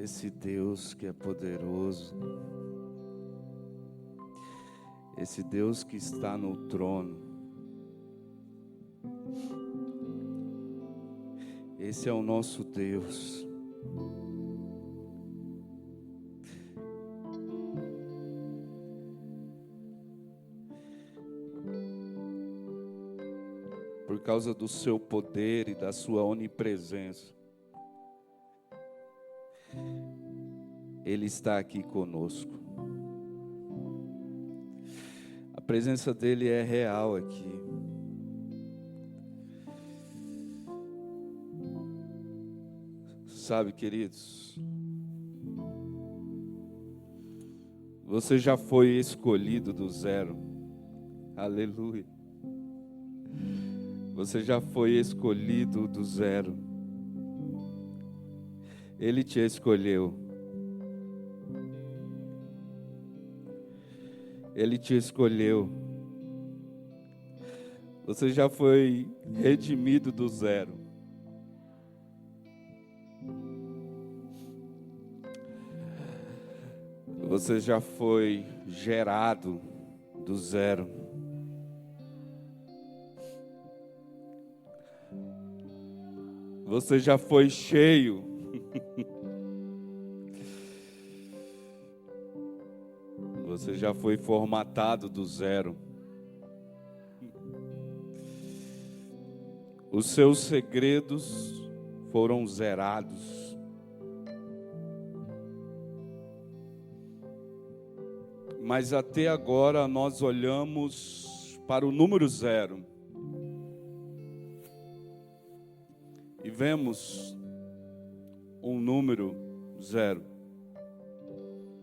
Esse Deus que é poderoso, esse Deus que está no trono, esse é o nosso Deus. Por causa do seu poder e da sua onipresença, Ele está aqui conosco. A presença dEle é real aqui. Sabe, queridos, você já foi escolhido do zero. Aleluia. Você já foi escolhido do zero. Ele te escolheu. Ele te escolheu. Você já foi redimido do zero. Você já foi gerado do zero. Você já foi cheio. Você já foi formatado do zero. Os seus segredos foram zerados. Mas até agora nós olhamos para o número zero e vemos um número zero.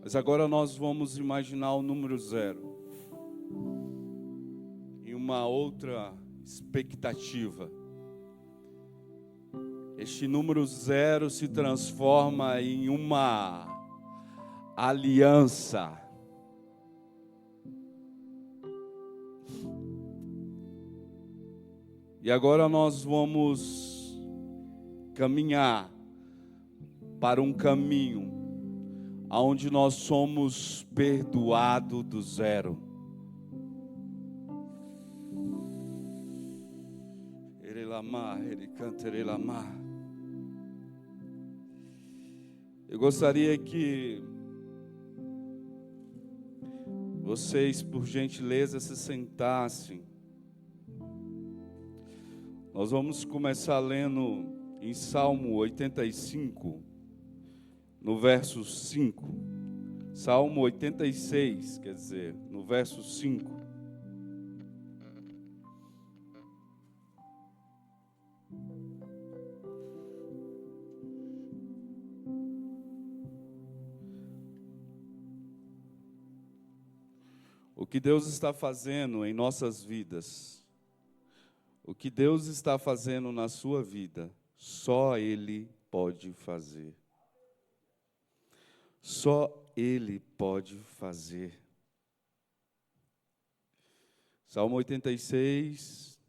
Mas agora nós vamos imaginar o número zero em uma outra expectativa. Este número zero se transforma em uma aliança. E agora nós vamos caminhar para um caminho onde nós somos perdoados do zero. Ele canta, eu gostaria que vocês, por gentileza, se sentassem. Nós vamos começar lendo em Salmo 85, no verso 5. Salmo 86, quer dizer, no verso 5. O que Deus está fazendo em nossas vidas, o que Deus está fazendo na sua vida, só Ele pode fazer. Só Ele pode fazer. Salmo 86.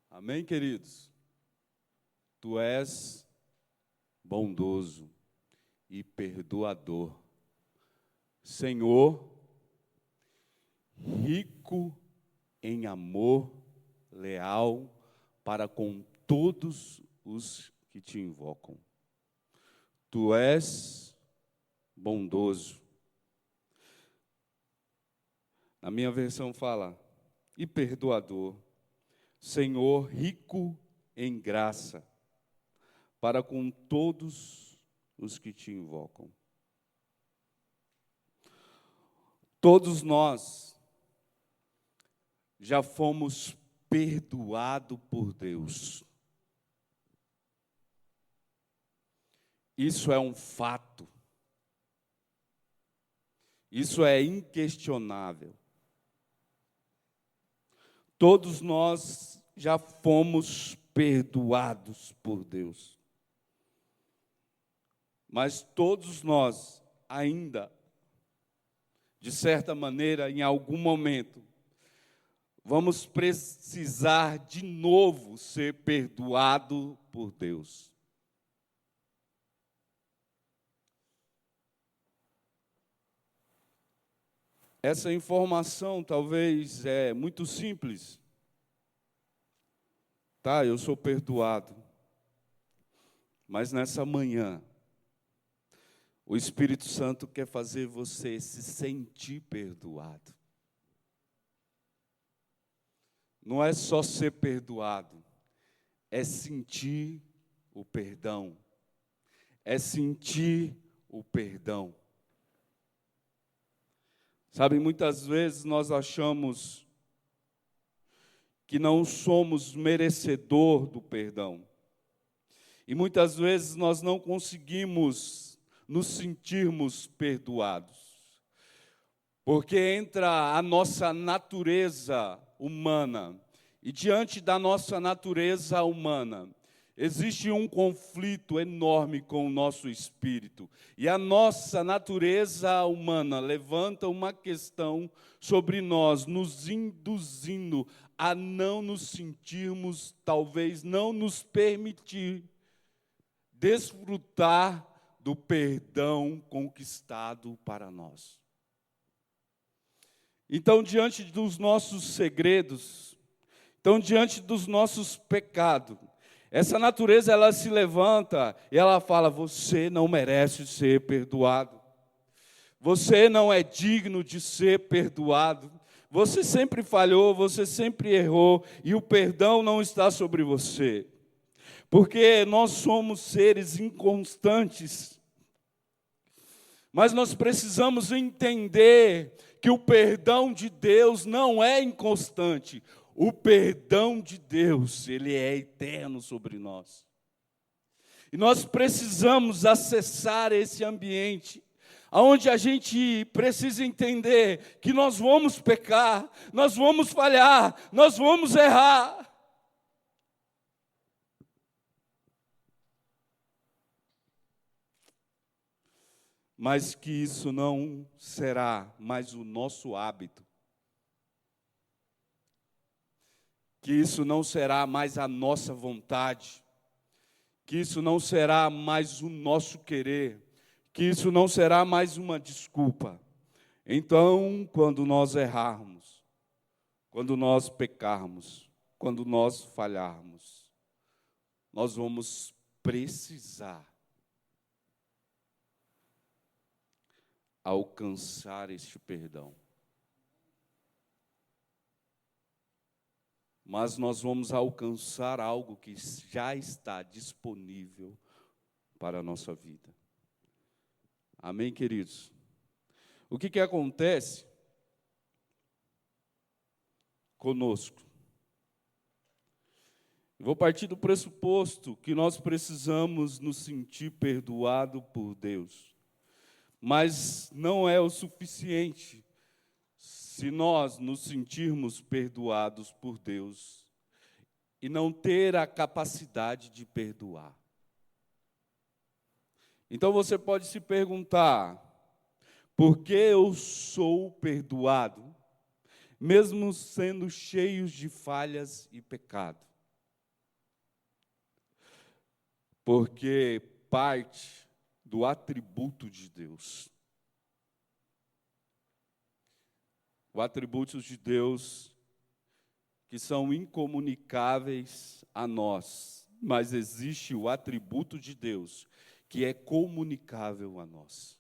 Amém, queridos? Tu és bondoso e perdoador, Senhor, rico em amor leal para com todos os que te invocam. Tu és bondoso. Na minha versão fala, e perdoador, Senhor, rico em graça, para com todos os que te invocam. Todos nós já fomos perdoados por Deus. Isso é um fato. Isso é inquestionável. Todos nós já fomos perdoados por Deus. Mas todos nós ainda de certa maneira, em algum momento, vamos precisar de novo ser perdoado por Deus. Essa informação talvez é muito simples. Tá, eu sou perdoado. Mas nessa manhã, o Espírito Santo quer fazer você se sentir perdoado. Não é só ser perdoado, é sentir o perdão. É sentir o perdão. Sabe, muitas vezes nós achamos que não somos merecedor do perdão. E muitas vezes nós não conseguimos nos sentirmos perdoados. Porque entra a nossa natureza humana. E diante da nossa natureza humana, existe um conflito enorme com o nosso espírito. E a nossa natureza humana levanta uma questão sobre nós, nos induzindo a não nos sentirmos, talvez não nos permitir desfrutar do perdão conquistado para nós. Então, diante dos nossos segredos, diante dos nossos pecados, essa natureza, ela se levanta e ela fala: você não merece ser perdoado. Você não é digno de ser perdoado. Você sempre falhou, você sempre errou e o perdão não está sobre você. Porque nós somos seres inconstantes. Mas nós precisamos entender que o perdão de Deus não é inconstante. O perdão de Deus, ele é eterno sobre nós. E nós precisamos acessar esse ambiente, onde a gente precisa entender que nós vamos pecar, nós vamos falhar, nós vamos errar. Mas que isso não será mais o nosso hábito. Que isso não será mais a nossa vontade, que isso não será mais o nosso querer, que isso não será mais uma desculpa. Então, quando nós errarmos, quando nós pecarmos, quando nós falharmos, nós vamos precisar alcançar este perdão. Mas nós vamos alcançar algo que já está disponível para a nossa vida. Amém, queridos? O que acontece conosco? Eu vou partir do pressuposto que nós precisamos nos sentir perdoado por Deus. Mas não é o suficiente se nós nos sentirmos perdoados por Deus e não ter a capacidade de perdoar. Então você pode se perguntar: por que eu sou perdoado, mesmo sendo cheios de falhas e pecado? Porque parte do atributo de Deus. Os atributos de Deus que são incomunicáveis a nós, mas existe o atributo de Deus que é comunicável a nós,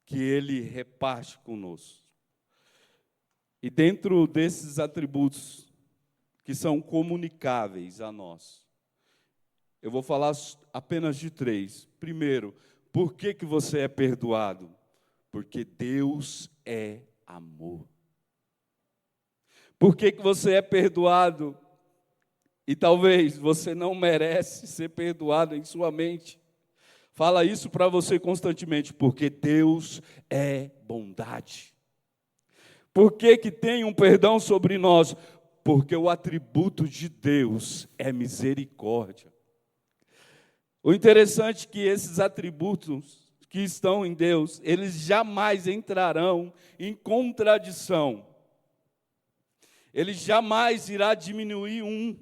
que Ele reparte conosco. E dentro desses atributos que são comunicáveis a nós, eu vou falar apenas de 3. Primeiro, por que você é perdoado? Porque Deus é amor. Por que você é perdoado? E talvez você não merece ser perdoado em sua mente. Fala isso para você constantemente, porque Deus é bondade. Por que tem um perdão sobre nós? Porque o atributo de Deus é misericórdia. O interessante é que esses atributos que estão em Deus, eles jamais entrarão em contradição. Ele jamais irá diminuir um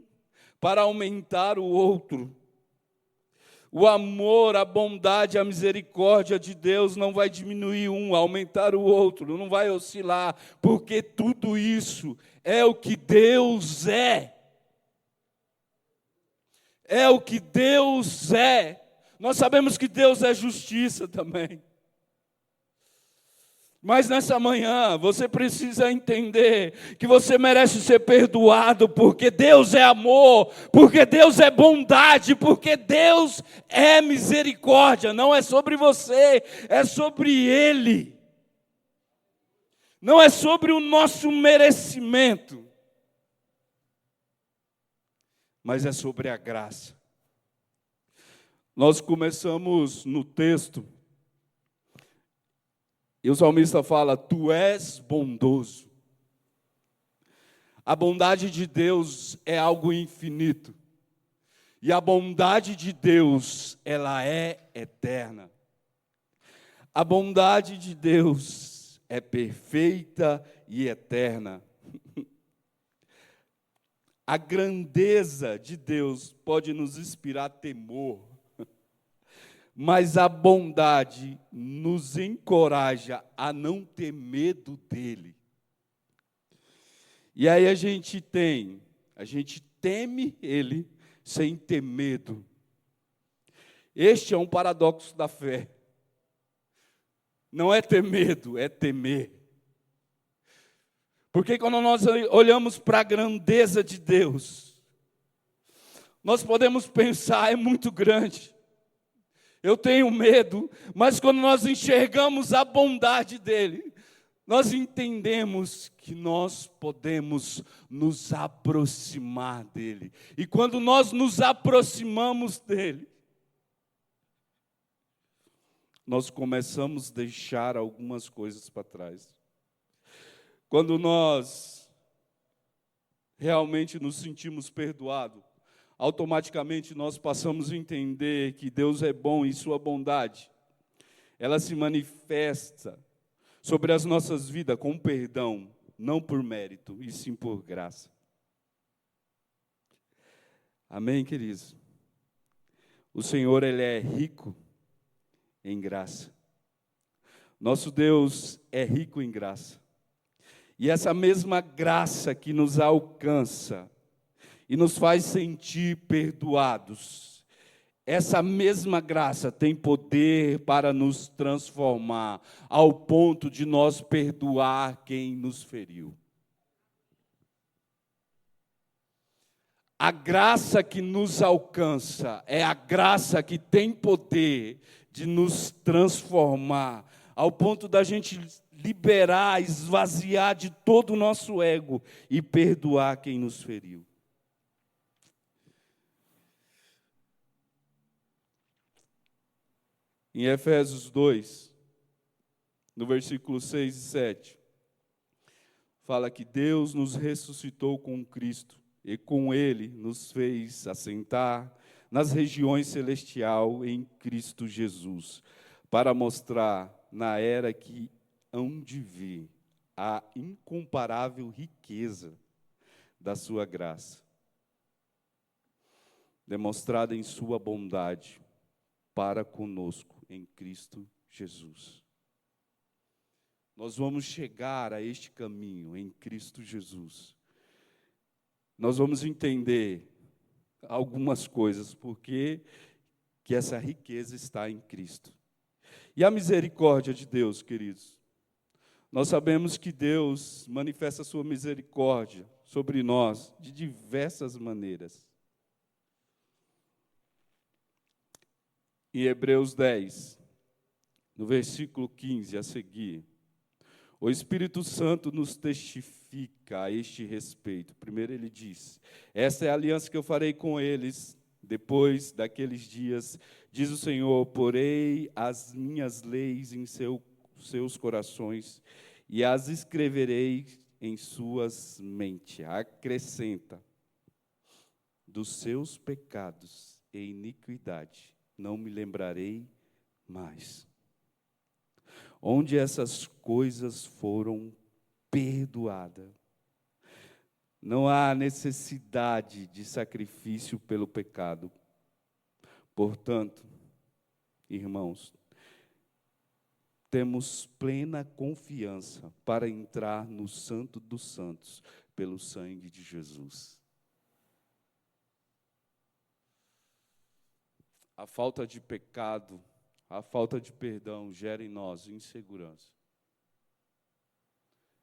para aumentar o outro. O amor, a bondade, a misericórdia de Deus não vai diminuir um, aumentar o outro, não vai oscilar, porque tudo isso é o que Deus é. É o que Deus é. Nós sabemos que Deus é justiça também. Mas nessa manhã, você precisa entender que você merece ser perdoado, porque Deus é amor, porque Deus é bondade, porque Deus é misericórdia. Não é sobre você, é sobre Ele. Não é sobre o nosso merecimento, mas é sobre a graça. Nós começamos no texto, e o salmista fala: tu és bondoso. A bondade de Deus é algo infinito. E a bondade de Deus, ela é eterna. A bondade de Deus é perfeita e eterna. A grandeza de Deus pode nos inspirar temor. Mas a bondade nos encoraja a não ter medo dele. E aí a gente teme ele sem ter medo. Este é um paradoxo da fé. Não é ter medo, é temer. Porque quando nós olhamos para a grandeza de Deus, nós podemos pensar, é muito grande. Eu tenho medo, mas quando nós enxergamos a bondade dele, nós entendemos que nós podemos nos aproximar dele. E quando nós nos aproximamos dele, nós começamos a deixar algumas coisas para trás. Quando nós realmente nos sentimos perdoados, automaticamente nós passamos a entender que Deus é bom e sua bondade, ela se manifesta sobre as nossas vidas com perdão, não por mérito, e sim por graça. Amém, queridos? O Senhor, Ele é rico em graça. Nosso Deus é rico em graça. E essa mesma graça que nos alcança e nos faz sentir perdoados, essa mesma graça tem poder para nos transformar, ao ponto de nós perdoar quem nos feriu. A graça que nos alcança é a graça que tem poder de nos transformar, ao ponto da gente liberar, esvaziar de todo o nosso ego e perdoar quem nos feriu. Em Efésios 2, no versículo 6 e 7, fala que Deus nos ressuscitou com Cristo e com Ele nos fez assentar nas regiões celestiais em Cristo Jesus, para mostrar na era que hão de vir a incomparável riqueza da sua graça, demonstrada em sua bondade para conosco em Cristo Jesus. Nós vamos chegar a este caminho em Cristo Jesus. Nós vamos entender algumas coisas, porque que essa riqueza está em Cristo. E a misericórdia de Deus, queridos. Nós sabemos que Deus manifesta a sua misericórdia sobre nós de diversas maneiras. Em Hebreus 10, no versículo 15 a seguir, o Espírito Santo nos testifica a este respeito. Primeiro ele diz: esta é a aliança que eu farei com eles depois daqueles dias, diz o Senhor, porei as minhas leis em seus corações e as escreverei em suas mentes. Acrescenta: dos seus pecados e iniquidade não me lembrarei mais. onde essas coisas foram perdoadas. Não há necessidade de sacrifício pelo pecado. Portanto, irmãos, temos plena confiança para entrar no Santo dos Santos pelo sangue de Jesus. A falta de pecado, a falta de perdão gera em nós insegurança.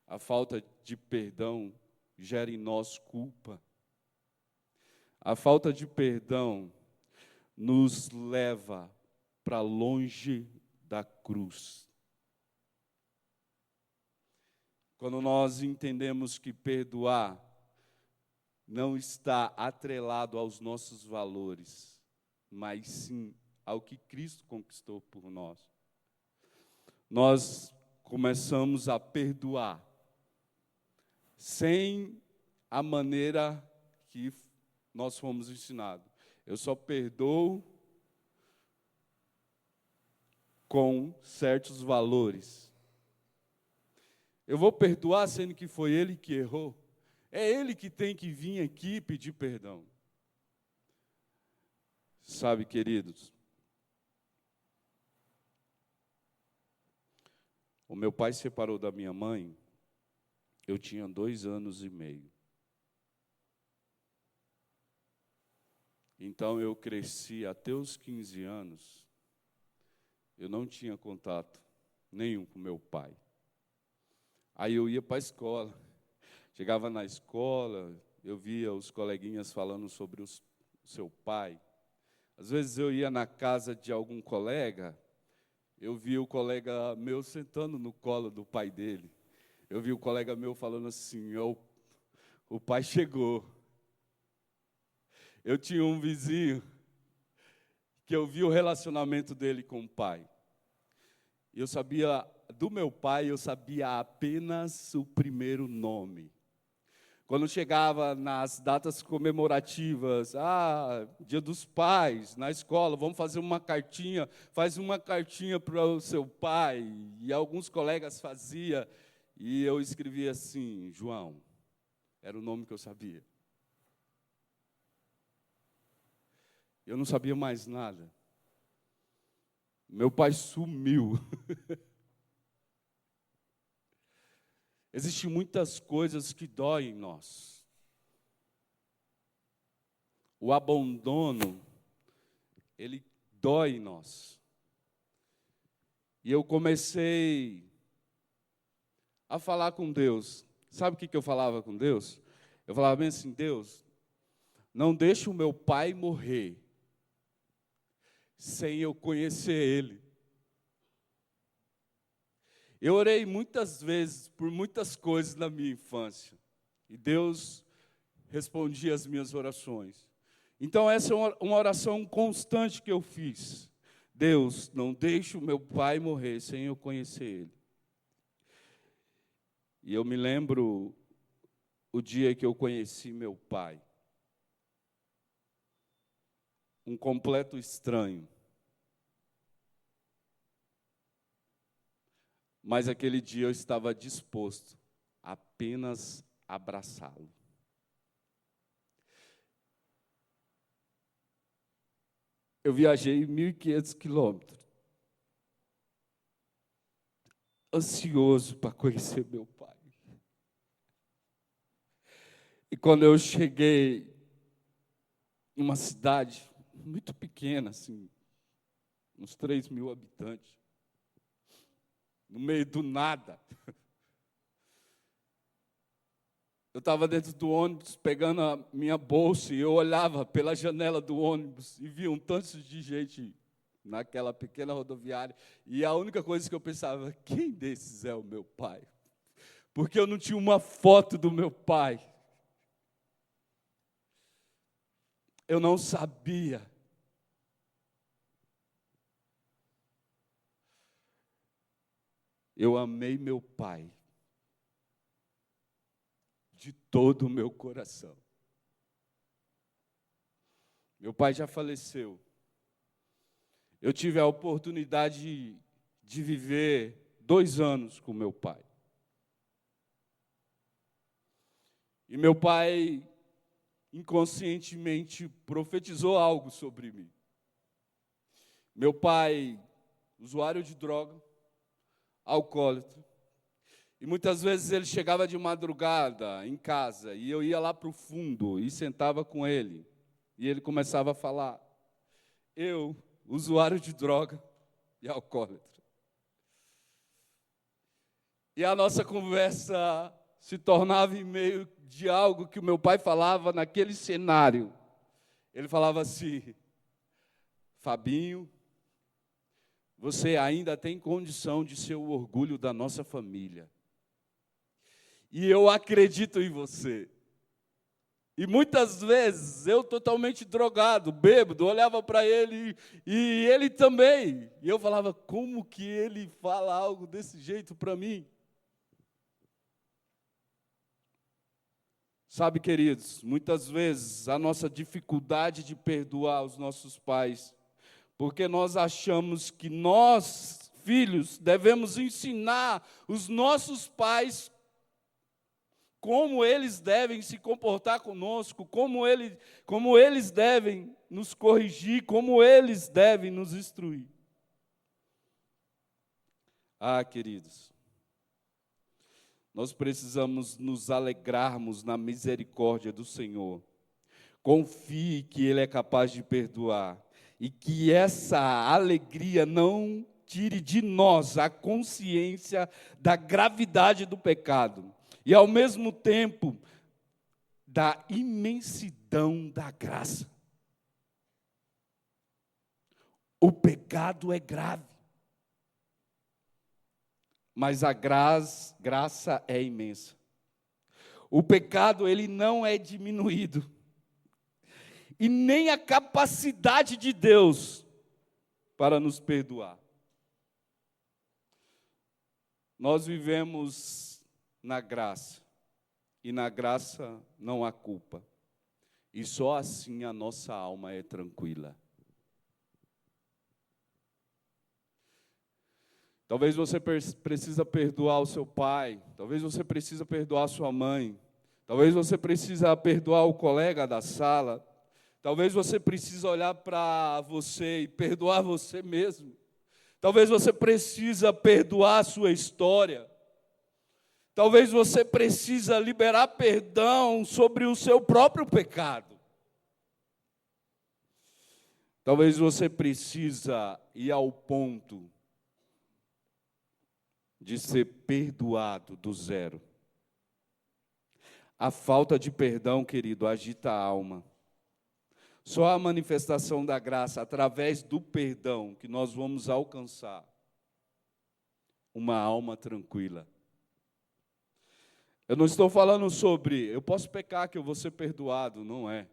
A falta de perdão gera em nós culpa. A falta de perdão nos leva para longe da cruz. Quando nós entendemos que perdoar não está atrelado aos nossos valores, mas sim ao que Cristo conquistou por nós, nós começamos a perdoar sem a maneira que nós fomos ensinados. Eu só perdoo com certos valores. Eu vou perdoar sendo que foi ele que errou. É ele que tem que vir aqui pedir perdão. Sabe, queridos, o meu pai se separou da minha mãe, eu tinha 2 anos e meio. Então eu cresci até os 15 anos, eu não tinha contato nenhum com meu pai. Aí eu ia para a escola, chegava na escola, eu via os coleguinhas falando sobre o seu pai. Às vezes eu ia na casa de algum colega, eu via o colega meu sentando no colo do pai dele. Eu vi o colega meu falando assim, o pai chegou. Eu tinha um vizinho que eu vi o relacionamento dele com o pai. Eu sabia, do meu pai, eu sabia apenas o primeiro nome. Quando chegava nas datas comemorativas, Dia dos Pais, na escola, vamos fazer uma cartinha, faz uma cartinha para o seu pai. E alguns colegas faziam, e eu escrevia assim, João, era o nome que eu sabia. Eu não sabia mais nada. Meu pai sumiu. Existem muitas coisas que doem em nós. O abandono, ele dói em nós. E eu comecei a falar com Deus. Sabe o que eu falava com Deus? Eu falava bem assim, Deus, não deixe o meu pai morrer sem eu conhecer ele. Eu orei muitas vezes por muitas coisas na minha infância. E Deus respondia as minhas orações. Então essa é uma oração constante que eu fiz. Deus, não deixe o meu pai morrer sem eu conhecer ele. E eu me lembro o dia que eu conheci meu pai. Um completo estranho. Mas aquele dia eu estava disposto a apenas abraçá-lo. Eu viajei 1.500 quilômetros, ansioso para conhecer meu pai. E quando eu cheguei em uma cidade muito pequena, assim, uns 3.000 habitantes, no meio do nada. Eu estava dentro do ônibus, pegando a minha bolsa, e eu olhava pela janela do ônibus e via um tanto de gente naquela pequena rodoviária. E a única coisa que eu pensava, quem desses é o meu pai? Porque eu não tinha uma foto do meu pai. Eu não sabia. Eu amei meu pai de todo o meu coração. Meu pai já faleceu. Eu tive a oportunidade de viver 2 anos com meu pai. E meu pai, inconscientemente, profetizou algo sobre mim. Meu pai, usuário de droga, alcoólatra. E muitas vezes ele chegava de madrugada em casa e eu ia lá para o fundo e sentava com ele. E ele começava a falar. Eu, usuário de droga e alcoólatra. E a nossa conversa se tornava em meio de algo que o meu pai falava naquele cenário. Ele falava assim: Fabinho, você ainda tem condição de ser o orgulho da nossa família. E eu acredito em você. E muitas vezes eu totalmente drogado, bêbado, olhava para ele e ele também. E eu falava, como que ele fala algo desse jeito para mim? Sabe, queridos, muitas vezes a nossa dificuldade de perdoar os nossos pais, porque nós achamos que nós, filhos, devemos ensinar os nossos pais como eles devem se comportar conosco, como eles devem nos corrigir, como eles devem nos instruir. Ah, queridos, nós precisamos nos alegrarmos na misericórdia do Senhor. Confie que Ele é capaz de perdoar e que essa alegria não tire de nós a consciência da gravidade do pecado. E, ao mesmo tempo, da imensidão da graça. O pecado é grave, mas a graça é imensa. O pecado, ele não é diminuído, e nem a capacidade de Deus para nos perdoar. Nós vivemos na graça, e na graça não há culpa, e só assim a nossa alma é tranquila. Talvez você precisa perdoar o seu pai, talvez você precisa perdoar a sua mãe, talvez você precisa perdoar o colega da sala, talvez você precisa olhar para você e perdoar você mesmo, talvez você precisa perdoar a sua história, talvez você precisa liberar perdão sobre o seu próprio pecado. Talvez você precisa ir ao ponto de ser perdoado do zero. A falta de perdão, querido, agita a alma. Só a manifestação da graça, através do perdão, que nós vamos alcançar uma alma tranquila. Eu não estou falando sobre, eu posso pecar que eu vou ser perdoado, não é.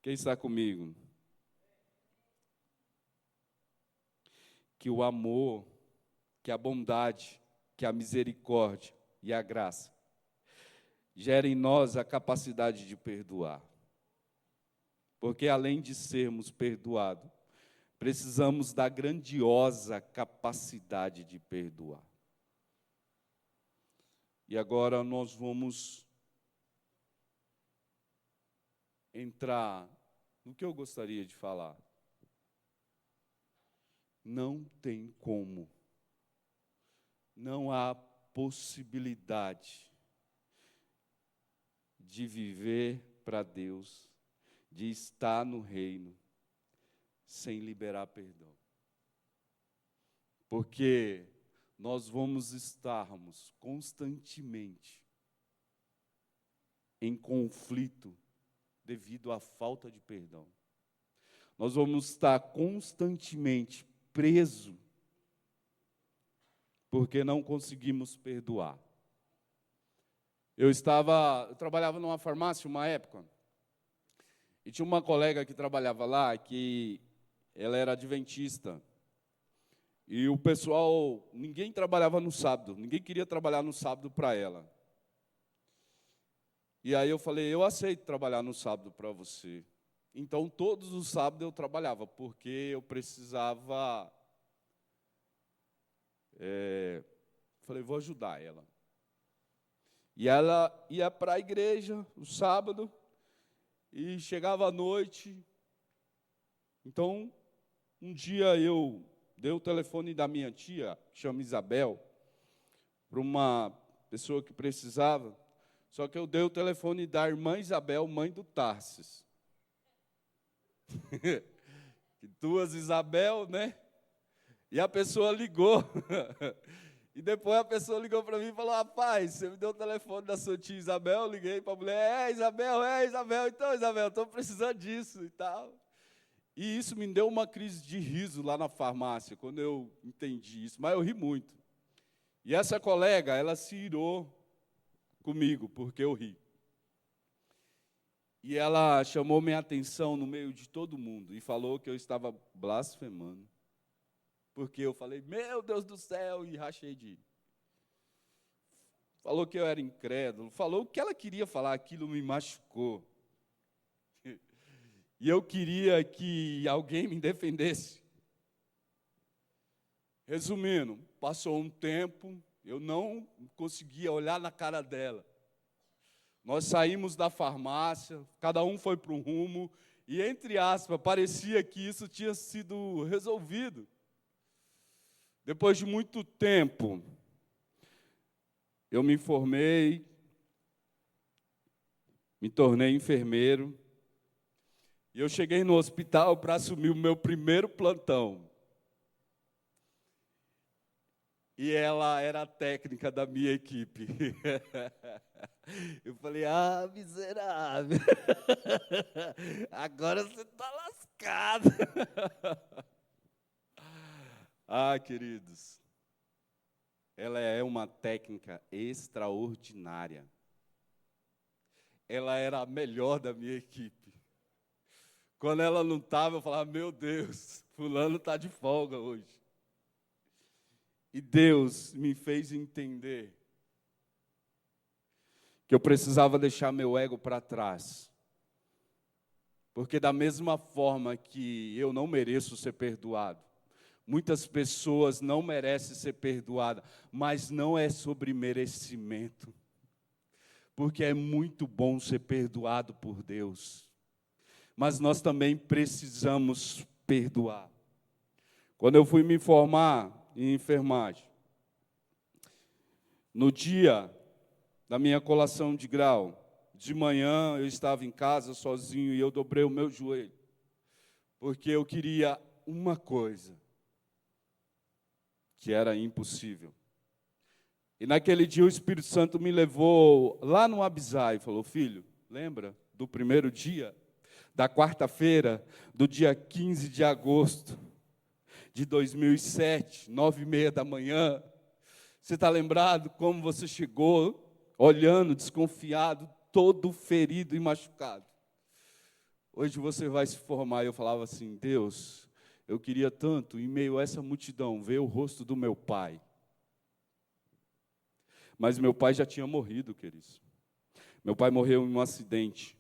Quem está comigo? Que o amor, que a bondade, que a misericórdia e a graça gerem em nós a capacidade de perdoar. Porque além de sermos perdoados, precisamos da grandiosa capacidade de perdoar. E agora nós vamos entrar no que eu gostaria de falar. Não tem como, não há possibilidade de viver para Deus, de estar no reino, sem liberar perdão. Porque nós vamos estarmos constantemente em conflito devido à falta de perdão. Nós vamos estar constantemente presos porque não conseguimos perdoar. Eu trabalhava numa farmácia uma época, e tinha uma colega que trabalhava lá, que ela era adventista. E o pessoal, ninguém trabalhava no sábado, ninguém queria trabalhar no sábado para ela. E aí eu falei, eu aceito trabalhar no sábado para você. Então, todos os sábados eu trabalhava, porque eu precisava Falei, vou ajudar ela. E ela ia para a igreja no sábado e chegava à noite. Então, um dia eu dei o telefone da minha tia, que chama Isabel, para uma pessoa que precisava. Só que eu dei o telefone da irmã Isabel, mãe do Tarsis. Duas Isabel, né? E a pessoa ligou. E depois a pessoa ligou para mim e falou, rapaz, você me deu o telefone da sua tia Isabel, eu liguei para a mulher, Isabel, então Isabel, estou precisando disso e tal. E isso me deu uma crise de riso lá na farmácia, quando eu entendi isso, mas eu ri muito. E essa colega, ela se irou comigo, porque eu ri. E ela chamou minha atenção no meio de todo mundo e falou que eu estava blasfemando. Porque eu falei, meu Deus do céu, e rachei de ir. Falou que eu era incrédulo, falou o que ela queria falar, aquilo me machucou. E eu queria que alguém me defendesse. Resumindo, passou um tempo, eu não conseguia olhar na cara dela. Nós saímos da farmácia, cada um foi para um rumo, e, entre aspas, parecia que isso tinha sido resolvido. Depois de muito tempo, eu me formei, me tornei enfermeiro, e eu cheguei no hospital para assumir o meu primeiro plantão. E ela era a técnica da minha equipe. Eu falei, miserável, agora você está lascado. Queridos, ela é uma técnica extraordinária. Ela era a melhor da minha equipe. Quando ela não estava, eu falava, meu Deus, fulano está de folga hoje. E Deus me fez entender que eu precisava deixar meu ego para trás. Porque da mesma forma que eu não mereço ser perdoado, muitas pessoas não merecem ser perdoadas, mas não é sobre merecimento. Porque é muito bom ser perdoado por Deus. Mas nós também precisamos perdoar. Quando eu fui me formar em enfermagem, no dia da minha colação de grau, de manhã eu estava em casa sozinho e eu dobrei o meu joelho, porque eu queria uma coisa, que era impossível. E naquele dia o Espírito Santo me levou lá no Abisai e falou, filho, lembra do primeiro dia, da quarta-feira, do dia 15 de agosto de 2007, 9h30 da manhã, você está lembrado como você chegou, olhando, desconfiado, todo ferido e machucado. Hoje você vai se formar. Eu falava assim, Deus, eu queria tanto, em meio a essa multidão, ver o rosto do meu pai. Mas meu pai já tinha morrido, queridos. Meu pai morreu em um acidente.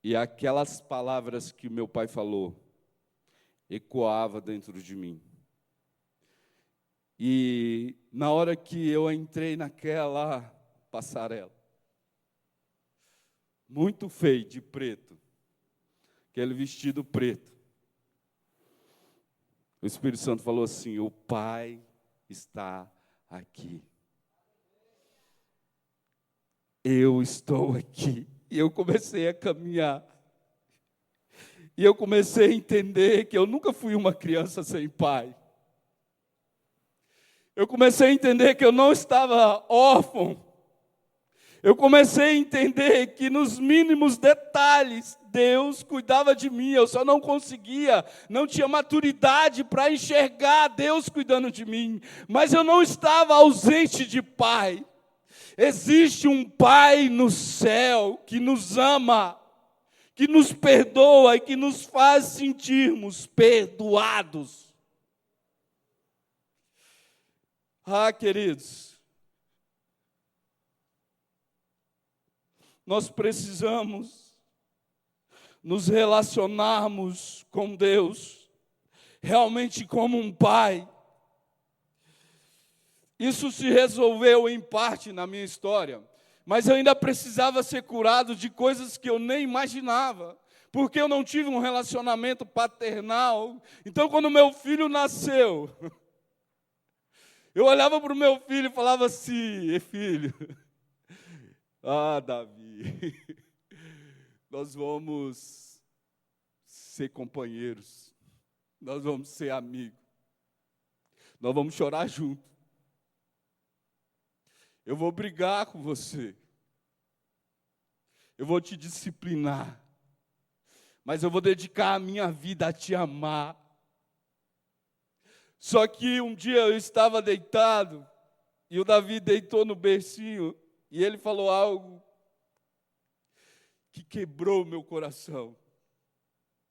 E aquelas palavras que meu pai falou, ecoava dentro de mim. E na hora que eu entrei naquela passarela, muito feio, de preto, aquele vestido preto, o Espírito Santo falou assim, o Pai está aqui. Eu estou aqui. E eu comecei a caminhar. E eu comecei a entender que eu nunca fui uma criança sem pai. Eu comecei a entender que eu não estava órfão. Eu comecei a entender que nos mínimos detalhes Deus cuidava de mim. Eu só não conseguia, não tinha maturidade para enxergar Deus cuidando de mim. Mas eu não estava ausente de pai. Existe um Pai no céu que nos ama, que nos perdoa e que nos faz sentirmos perdoados. Queridos, nós precisamos nos relacionarmos com Deus, realmente como um pai. Isso se resolveu em parte na minha história, mas eu ainda precisava ser curado de coisas que eu nem imaginava, porque eu não tive um relacionamento paternal. Então, quando meu filho nasceu, eu olhava para o meu filho e falava assim: filho, Davi, nós vamos ser companheiros, nós vamos ser amigos, nós vamos chorar junto. Eu vou brigar com você, eu vou te disciplinar, mas eu vou dedicar a minha vida a te amar. Só que um dia eu estava deitado, e o Davi deitou no bercinho, e ele falou algo que quebrou meu coração.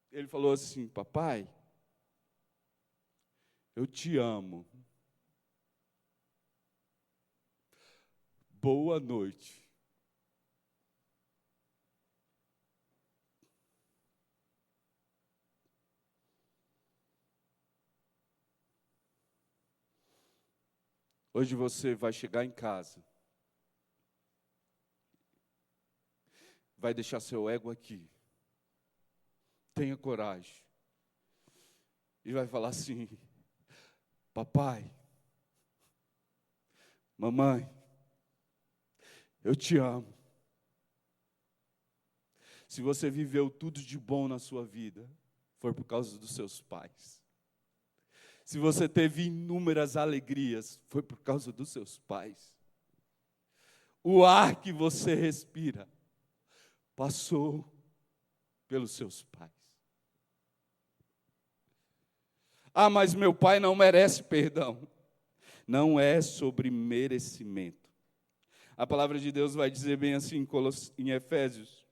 Ele falou assim: papai, eu te amo. Boa noite. Hoje você vai chegar em casa, vai deixar seu ego aqui. Tenha coragem. E vai falar assim: papai, mamãe, eu te amo. Se você viveu tudo de bom na sua vida, foi por causa dos seus pais. Se você teve inúmeras alegrias, foi por causa dos seus pais. O ar que você respira passou pelos seus pais. Mas meu pai não merece perdão. Não é sobre merecimento. A palavra de Deus vai dizer bem assim em Efésios: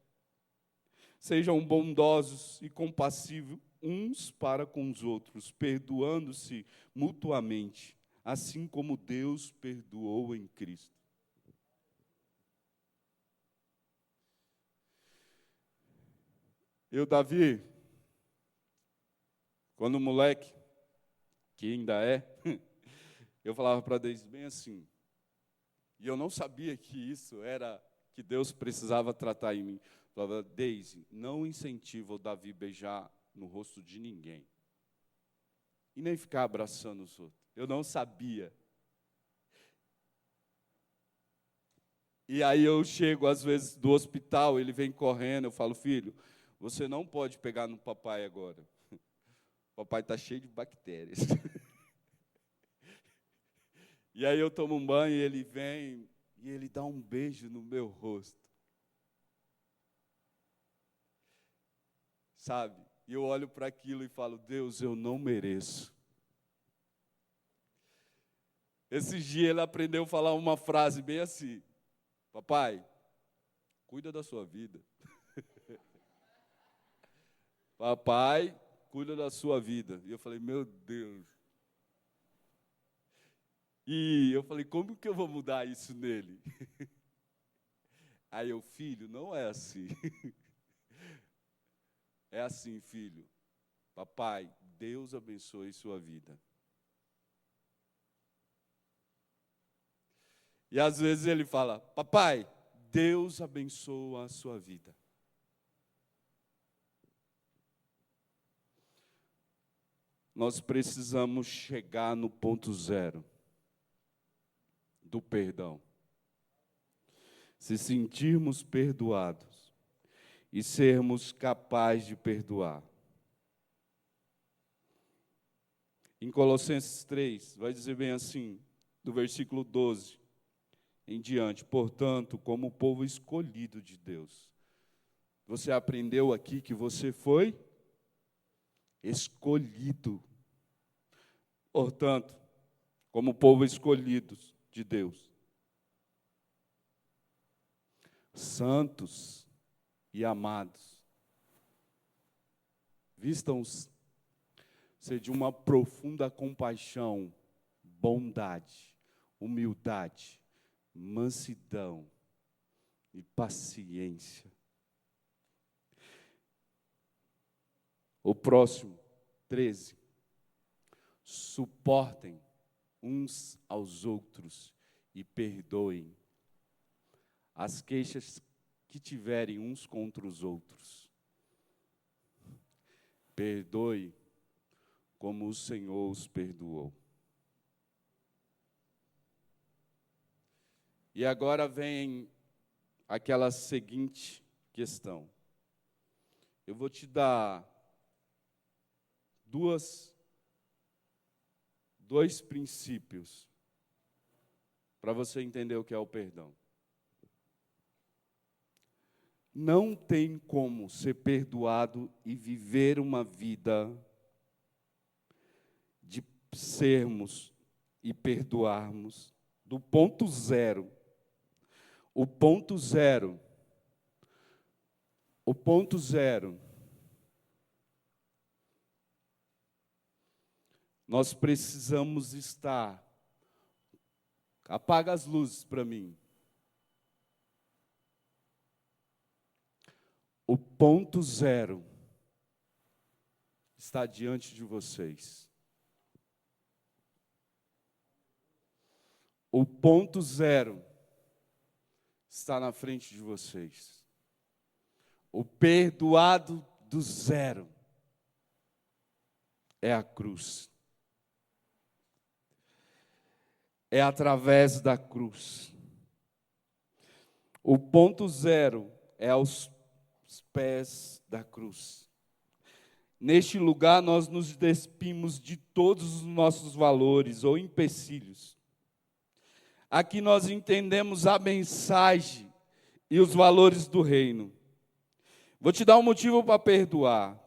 sejam bondosos e compassivos uns para com os outros, perdoando-se mutuamente, assim como Deus perdoou em Cristo. Eu, Davi, quando moleque, que ainda é, eu falava para Deus bem assim, e eu não sabia que isso era que Deus precisava tratar em mim. Eu falava: Deise, não incentiva o Davi beijar no rosto de ninguém. E nem ficar abraçando os outros. Eu não sabia. E aí eu chego, às vezes, do hospital, ele vem correndo, eu falo: filho, você não pode pegar no papai agora. O papai está cheio de bactérias. E aí eu tomo um banho e ele vem e ele dá um beijo no meu rosto. Sabe? E eu olho para aquilo e falo: Deus, eu não mereço. Esses dias ele aprendeu a falar uma frase bem assim: papai, cuida da sua vida. Papai, cuida da sua vida. E eu falei: meu Deus. E eu falei: como que eu vou mudar isso nele? Aí eu: filho, não é assim. É assim, filho. Papai, Deus abençoe sua vida. E às vezes ele fala: papai, Deus abençoa a sua vida. Nós precisamos chegar no ponto zero do perdão. Se sentirmos perdoados e sermos capazes de perdoar. Em Colossenses 3, vai dizer bem assim, do versículo 12 em diante: portanto, como povo escolhido de Deus. Você aprendeu aqui que você foi escolhido. Portanto, como povo escolhido de Deus, santos e amados, vistam-se de uma profunda compaixão, bondade, humildade, mansidão e paciência. O próximo, 13. suportem uns aos outros e perdoem as queixas que tiverem uns contra os outros. Perdoe como o Senhor os perdoou. E agora vem aquela seguinte questão. Eu vou te dar dois princípios para você entender o que é o perdão. Não tem como ser perdoado e viver uma vida de sermos e perdoarmos do ponto zero. O ponto zero. Nós precisamos estar. Apaga as luzes para mim. O ponto zero está diante de vocês. O ponto zero está na frente de vocês. O perdoado do zero é a cruz. É através da cruz. O ponto zero é aos pés da cruz. Neste lugar nós nos despimos de todos os nossos valores ou empecilhos. Aqui nós entendemos a mensagem e os valores do reino. Vou te dar um motivo para perdoar.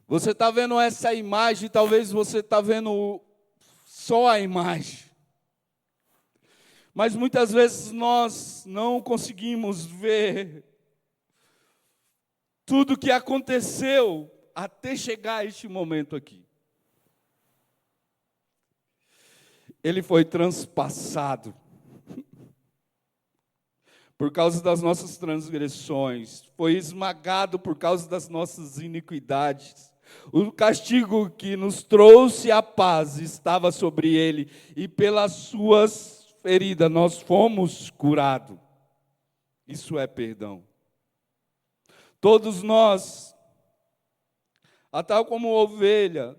Você está vendo essa imagem, talvez você está vendo só a imagem. Mas muitas vezes nós não conseguimos ver tudo o que aconteceu até chegar a este momento aqui. Ele foi transpassado por causa das nossas transgressões, foi esmagado por causa das nossas iniquidades. O castigo que nos trouxe a paz estava sobre ele, e pelas suas feridas nós fomos curados. Isso é perdão. Todos nós, tal como ovelha,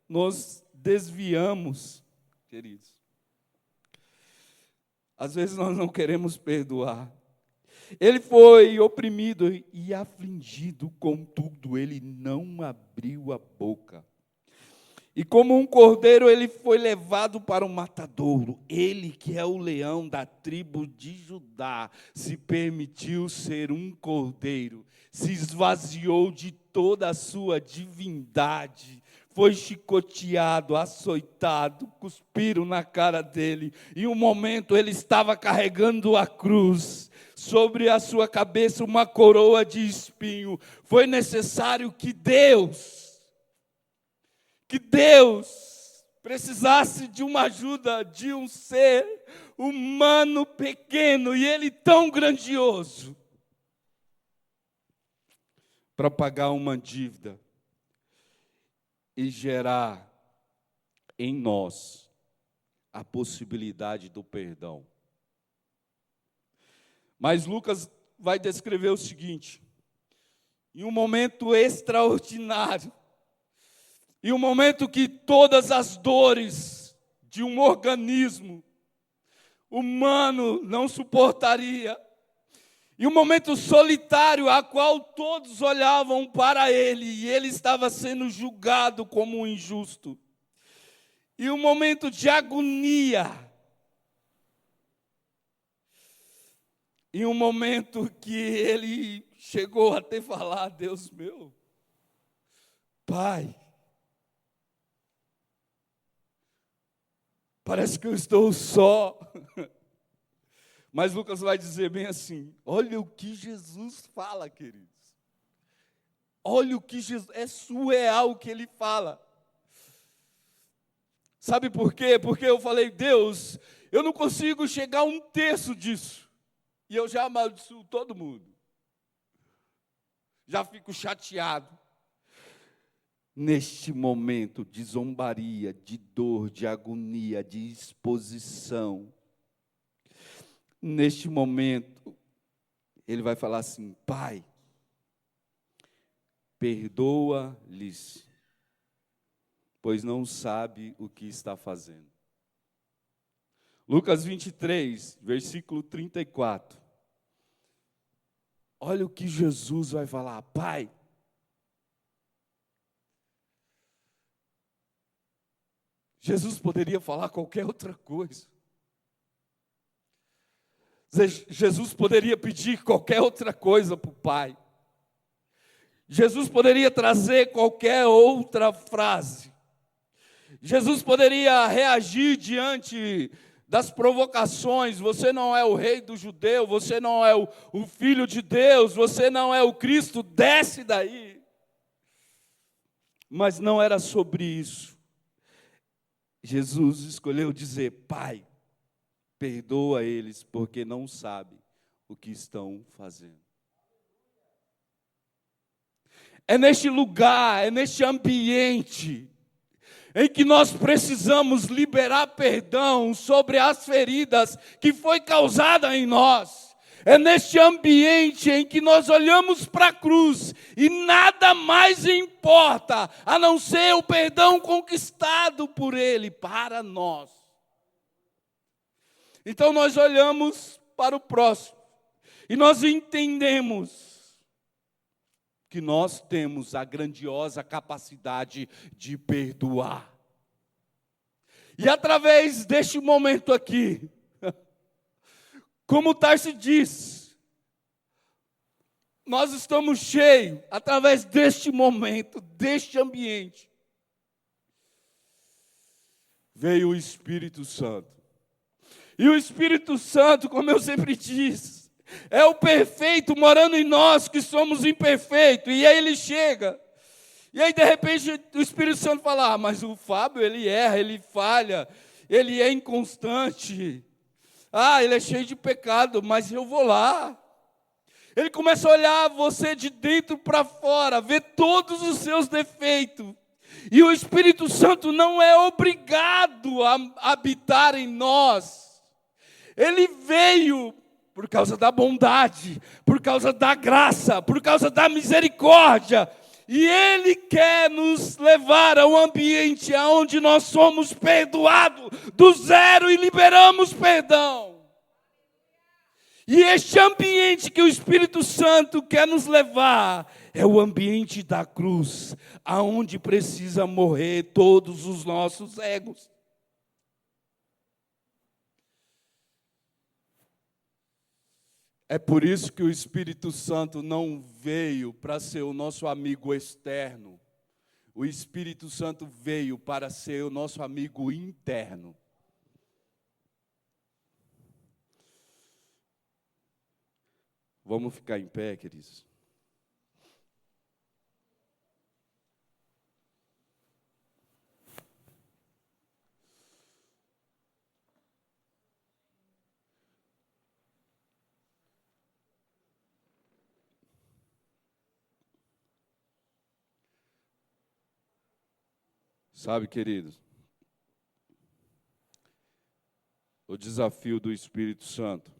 nos desviamos, queridos. Às vezes nós não queremos perdoar. Ele foi oprimido e afligido, contudo, ele não abriu a boca. E como um cordeiro, ele foi levado para o matadouro. Ele, que é o leão da tribo de Judá, se permitiu ser um cordeiro, se esvaziou de toda a sua divindade, foi chicoteado, açoitado, cuspiram na cara dele. Em um momento ele estava carregando a cruz, sobre a sua cabeça uma coroa de espinho. Foi necessário que Deus precisasse de uma ajuda de um ser humano pequeno e ele tão grandioso para pagar uma dívida e gerar em nós a possibilidade do perdão. Mas Lucas vai descrever o seguinte: em um momento extraordinário, em um momento que todas as dores de um organismo humano não suportaria, em um momento solitário, a qual todos olhavam para ele, e ele estava sendo julgado como um injusto, e um momento de agonia, em um momento que ele chegou a ter falar: Deus meu, Pai, parece que eu estou só. Mas Lucas vai dizer bem assim: olha o que Jesus fala, queridos. Olha o que Jesus, é surreal o que ele fala. Sabe por quê? Porque eu falei: Deus, eu não consigo chegar a um terço disso. E eu já amaldiçoo todo mundo. Já fico chateado. neste momento de zombaria, de dor, de agonia, de exposição, neste momento, ele vai falar assim: Pai, perdoa-lhes, pois não sabe o que está fazendo. Lucas 23, versículo 34. Olha o que Jesus vai falar: Pai, Jesus poderia falar qualquer outra coisa. Jesus poderia pedir qualquer outra coisa para o Pai. Jesus poderia trazer qualquer outra frase. Jesus poderia reagir diante das provocações: você não é o rei do judeu, você não é o filho de Deus, você não é o Cristo, desce daí. Mas não era sobre isso. Jesus escolheu dizer: Pai, perdoa eles, porque não sabem o que estão fazendo. É neste lugar, é neste ambiente, em que nós precisamos liberar perdão sobre as feridas que foi causada em nós. É neste ambiente em que nós olhamos para a cruz e nada mais importa a não ser o perdão conquistado por Ele para nós. Então nós olhamos para o próximo e nós entendemos que nós temos a grandiosa capacidade de perdoar. E através deste momento aqui, como o Tarso diz, nós estamos cheios, através deste momento, deste ambiente, veio o Espírito Santo. E o Espírito Santo, como eu sempre disse, é o perfeito morando em nós que somos imperfeitos. E aí ele chega. E aí de repente o Espírito Santo fala: mas o Fábio, ele erra, ele falha, ele é inconstante. Ele é cheio de pecado, mas eu vou lá. Ele começa a olhar você de dentro para fora, ver todos os seus defeitos. E o Espírito Santo não é obrigado a habitar em nós. Ele veio por causa da bondade, por causa da graça, por causa da misericórdia. E Ele quer nos levar a um ambiente onde nós somos perdoados do zero e liberamos perdão. E este ambiente que o Espírito Santo quer nos levar é o ambiente da cruz, aonde precisa morrer todos os nossos egos. É por isso que o Espírito Santo não veio para ser o nosso amigo externo. O Espírito Santo veio para ser o nosso amigo interno. Vamos ficar em pé, queridos. Sabe, queridos, o desafio do Espírito Santo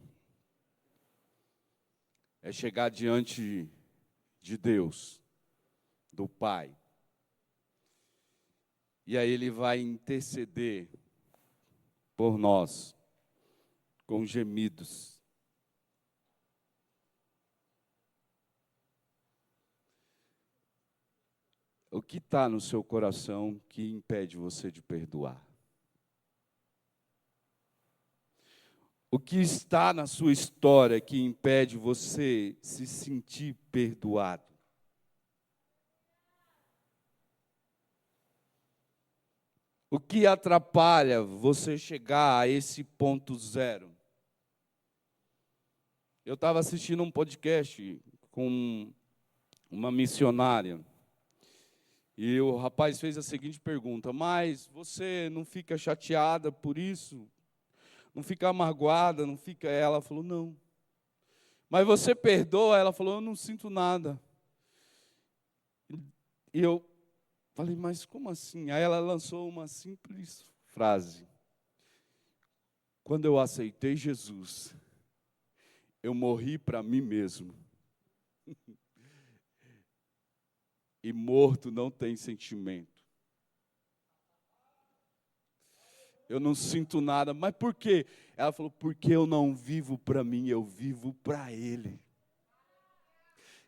é chegar diante de Deus, do Pai, e aí Ele vai interceder por nós, com gemidos. O que está no seu coração que impede você de perdoar? O que está na sua história que impede você se sentir perdoado? O que atrapalha você chegar a esse ponto zero? Eu estava assistindo um podcast com uma missionária. E o rapaz fez a seguinte pergunta: mas você não fica chateada por isso? Não fica amargoada? Não fica? Ela falou: não. Mas você perdoa? Ela falou: eu não sinto nada. E eu Falei, mas como assim? Aí ela lançou uma simples frase. Quando eu aceitei Jesus, eu morri para mim mesmo. E morto não tem sentimento. Eu não sinto nada. Mas por quê? Ela falou, porque eu não vivo para mim, eu vivo para Ele.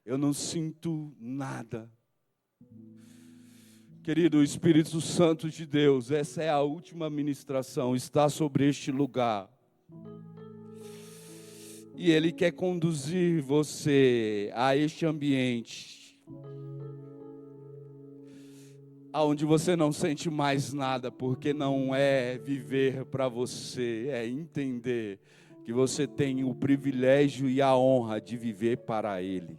Eu não sinto nada. Querido, o Espírito Santo de Deus, essa é a última ministração, está sobre este lugar. E Ele quer conduzir você a este ambiente, aonde você não sente mais nada, porque não é viver para você, é entender que você tem o privilégio e a honra de viver para Ele.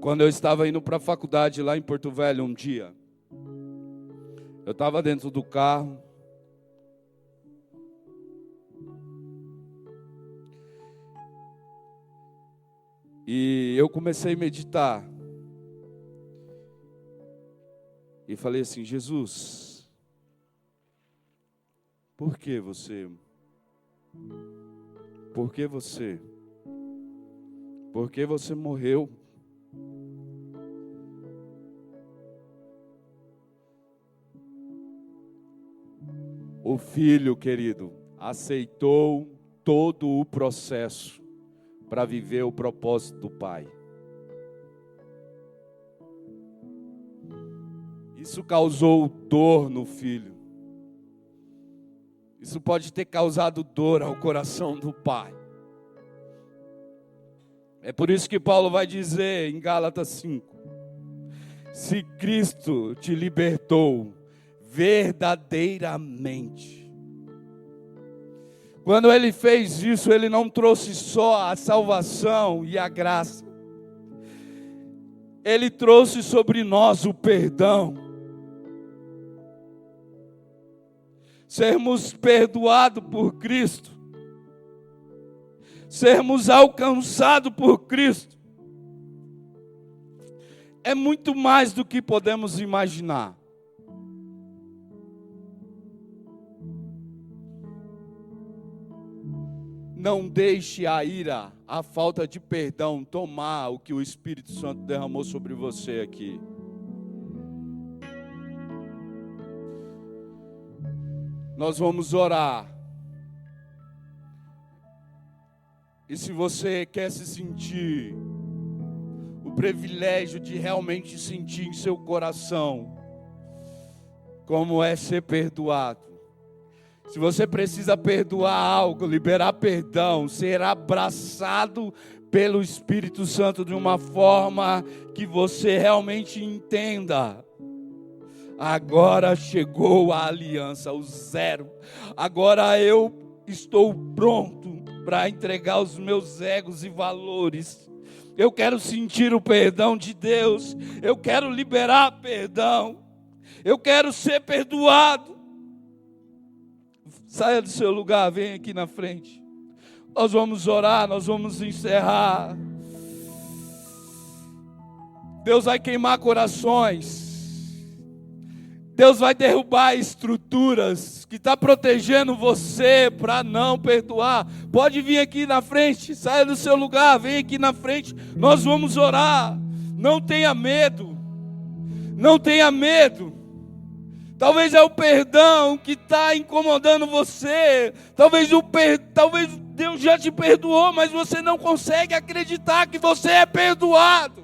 Quando eu estava indo para a faculdade lá em Porto Velho um dia, eu estava dentro do carro, e eu comecei a meditar, e falei assim, Jesus, por que você? Por que você? Por que você morreu? O filho, querido, aceitou todo o processo para viver o propósito do Pai. Isso causou dor no filho. Isso pode ter causado dor ao coração do Pai. É por isso que Paulo vai dizer em Gálatas 5, se Cristo te libertou verdadeiramente. Quando Ele fez isso, Ele não trouxe só a salvação e a graça. Ele trouxe sobre nós o perdão. Sermos perdoados por Cristo. Sermos alcançados por Cristo. É muito mais do que podemos imaginar. Não deixe a ira, a falta de perdão tomar o que o Espírito Santo derramou sobre você aqui. Nós vamos orar. E se você quer se sentir o privilégio de realmente sentir em seu coração como é ser perdoado, se você precisa perdoar algo, liberar perdão, ser abraçado pelo Espírito Santo de uma forma que você realmente entenda. Agora chegou a aliança, o zero. Agora eu estou pronto para entregar os meus egos e valores. Eu quero sentir o perdão de Deus. Eu quero liberar perdão. Eu quero ser perdoado. Saia do seu lugar, vem aqui na frente. Nós vamos orar, nós vamos encerrar. Deus vai queimar corações. Deus vai derrubar estruturas que está protegendo você para não perdoar. Pode vir aqui na frente, saia do seu lugar, vem aqui na frente. Nós vamos orar. Não tenha medo. Não tenha medo. Talvez é o perdão que está incomodando você. Talvez Deus já te perdoou, mas você não consegue acreditar que você é perdoado.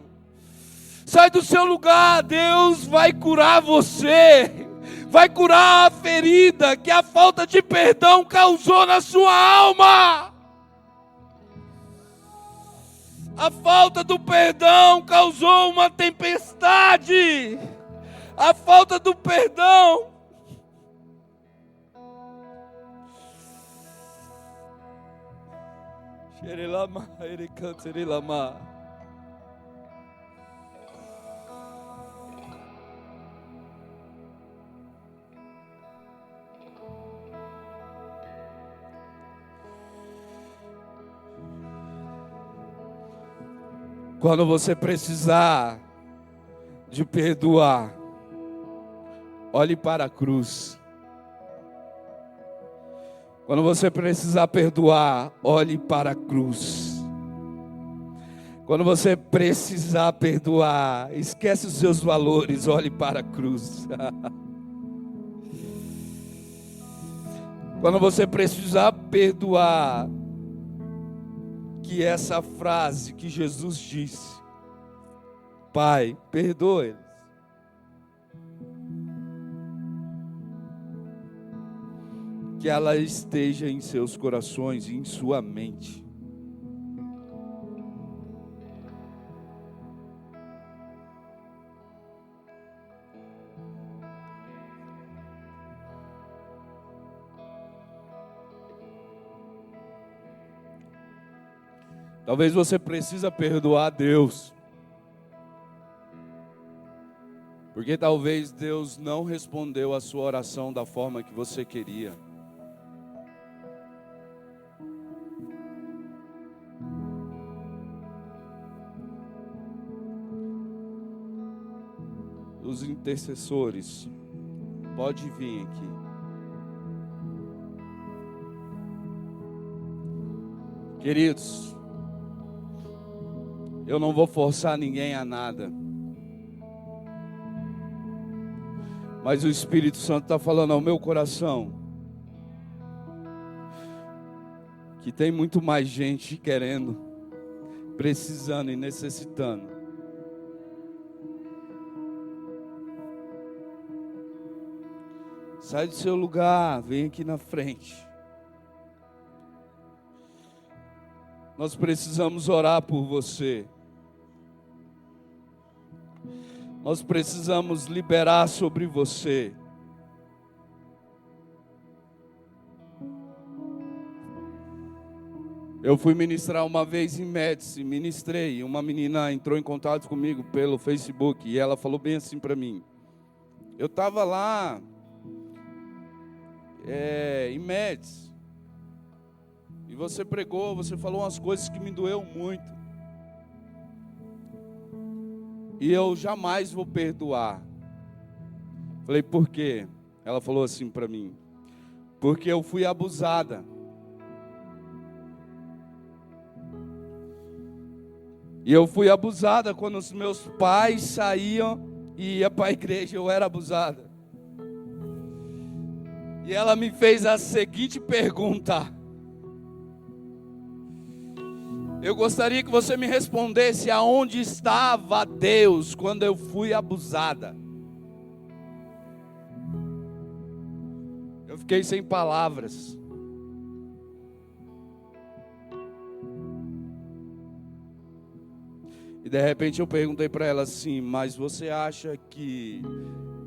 Sai do seu lugar, Deus vai curar você. Vai curar a ferida que a falta de perdão causou na sua alma. A falta do perdão causou uma tempestade. A falta do perdão. Xerelama, erecanterelama. Quando você precisar de perdoar, olhe para a cruz. Quando você precisar perdoar, olhe para a cruz. Quando você precisar perdoar, esquece os seus valores, olhe para a cruz. Quando você precisar perdoar, que essa frase que Jesus disse: Pai, perdoa-eles. Que ela esteja em seus corações e em sua mente. Talvez você precisa perdoar a Deus. Porque talvez Deus não respondeu a sua oração da forma que você queria. Os intercessores, pode vir aqui. Queridos, eu não vou forçar ninguém a nada. Mas o Espírito Santo está falando ao meu coração que tem muito mais gente querendo, precisando e necessitando. Sai do seu lugar, vem aqui na frente. Nós precisamos orar por você. Nós precisamos liberar sobre você. Eu fui ministrar uma vez em Médici, ministrei. Uma menina entrou em contato comigo pelo Facebook e ela falou bem assim para mim. Eu estava lá em Médici e você pregou, você falou umas coisas que me doeu muito. E eu jamais vou perdoar. Falei, por quê? Ela falou assim para mim: porque eu fui abusada. E eu fui abusada quando os meus pais saíam e iam para a igreja, eu era abusada. E ela me fez a seguinte pergunta: eu gostaria que você me respondesse aonde estava Deus quando eu fui abusada. Eu fiquei sem palavras. E de repente eu perguntei para ela assim: mas você acha que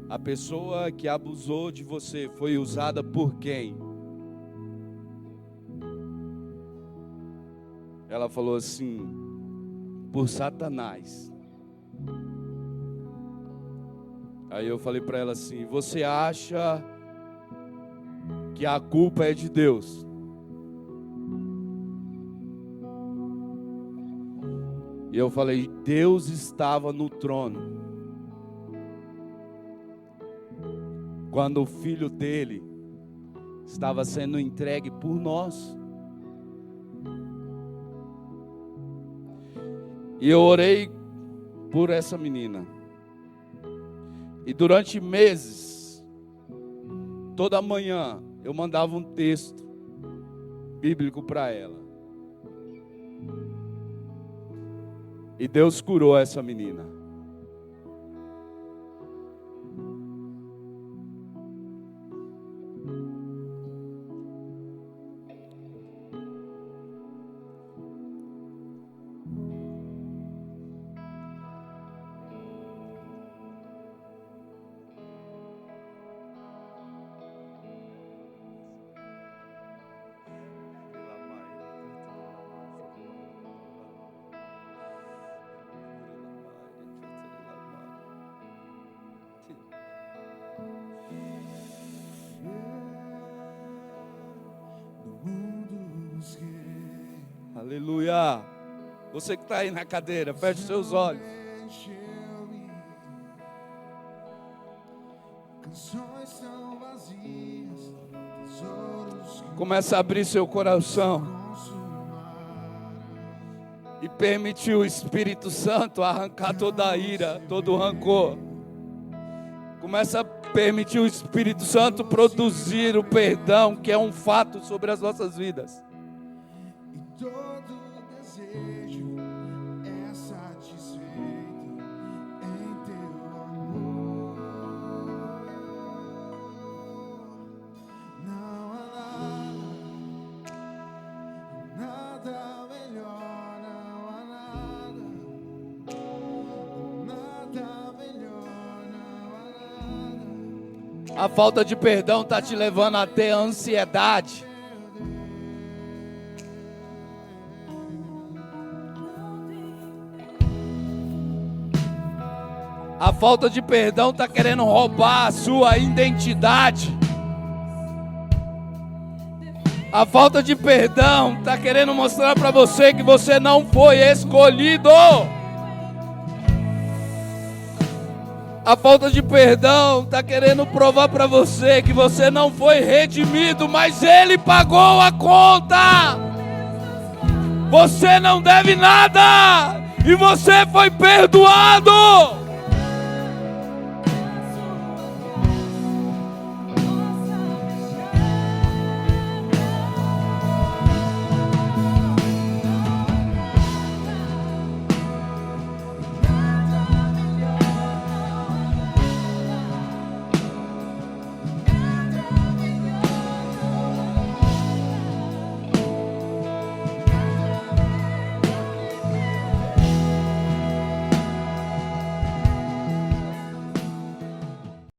a pessoa que abusou de você foi usada por quem? Ela falou assim: por Satanás. Aí eu falei para ela assim: você acha que a culpa é de Deus? E eu falei: Deus estava no trono quando o filho dele estava sendo entregue por nós. E eu orei por essa menina. E durante meses, toda manhã, eu mandava um texto bíblico para ela. E Deus curou essa menina. Aleluia. Você que está aí na cadeira, feche os seus olhos. Começa a abrir seu coração e permitir o Espírito Santo arrancar toda a ira, todo o rancor. Começa a permitir o Espírito Santo produzir o perdão, que é um fato sobre as nossas vidas. E todo desejo é satisfeito em teu amor. Não há nada melhor, não há nada melhor, não há nada. A falta de perdão está te levando a ter ansiedade. A falta de perdão está querendo roubar a sua identidade. A falta de perdão está querendo mostrar para você que você não foi escolhido. A falta de perdão está querendo provar para você que você não foi redimido, mas Ele pagou a conta. Você não deve nada e você foi perdoado.